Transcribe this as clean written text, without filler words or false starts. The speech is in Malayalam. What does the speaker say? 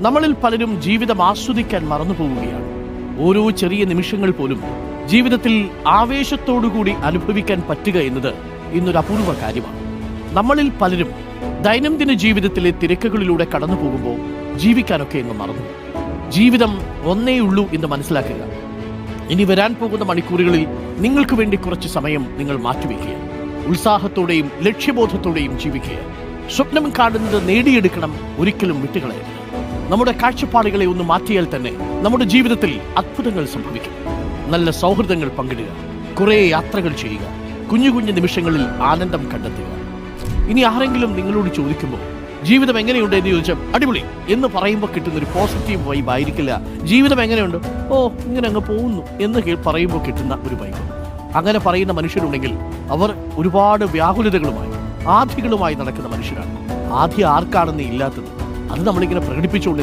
നമ്മളിൽ പലരും ജീവിതം ആസ്വദിക്കാൻ മറന്നു പോവുകയാണ്. ഓരോ ചെറിയ നിമിഷങ്ങൾ പോലും ജീവിതത്തിൽ ആവേശത്തോടുകൂടി അനുഭവിക്കാൻ പറ്റുക എന്നത് ഇന്നൊരു അപൂർവ കാര്യമാണ്. നമ്മളിൽ പലരും ദൈനംദിന ജീവിതത്തിലെ തിരക്കുകളിലൂടെ കടന്നു പോകുമ്പോൾ ജീവിക്കാനൊക്കെ എന്ന് മറന്നു. ജീവിതം ഒന്നേ ഉള്ളൂ എന്ന് മനസ്സിലാക്കുക. ഇനി വരാൻ പോകുന്ന മണിക്കൂറുകളിൽ നിങ്ങൾക്ക് വേണ്ടി കുറച്ച് സമയം നിങ്ങൾ മാറ്റിവെക്കുക. ഉത്സാഹത്തോടെയും ലക്ഷ്യബോധത്തോടെയും ജീവിക്കുക. സ്വപ്നം കാണുന്നത് നേടിയെടുക്കണം, ഒരിക്കലും വിട്ടുകളയരുത്. നമ്മുടെ കാഴ്ചപ്പാടുകളെ ഒന്ന് മാറ്റിയാൽ തന്നെ നമ്മുടെ ജീവിതത്തിൽ അത്ഭുതങ്ങൾ സംഭവിക്കും. നല്ല സൗഹൃദങ്ങൾ പങ്കിടുക, കുറേ യാത്രകൾ ചെയ്യുക, കുഞ്ഞു കുഞ്ഞു നിമിഷങ്ങളിൽ ആനന്ദം കണ്ടെത്തുക. ഇനി ആരെങ്കിലും നിങ്ങളോട് ചോദിക്കുമ്പോൾ ജീവിതം എങ്ങനെയുണ്ട് എന്ന് ചോദിച്ചാൽ അടിപൊളി എന്ന് പറയുമ്പോൾ കിട്ടുന്ന ഒരു പോസിറ്റീവ് വൈബ് ആയിരിക്കില്ല ജീവിതം എങ്ങനെയുണ്ട്, ഓ ഇങ്ങനെ അങ്ങ് പോകുന്നു എന്ന് പറയുമ്പോൾ കിട്ടുന്ന ഒരു വൈബ്. അങ്ങനെ പറയുന്ന മനുഷ്യരുണ്ടെങ്കിൽ അവർ ഒരുപാട് വ്യാകുലതകളുമായി ആധികളുമായി നടക്കുന്ന മനുഷ്യരാണ്. ആദ്യം ആർക്കാണെന്ന് ഇല്ലാത്തത് അത് നമ്മളിങ്ങനെ പ്രകടിപ്പിച്ചുകൊണ്ട്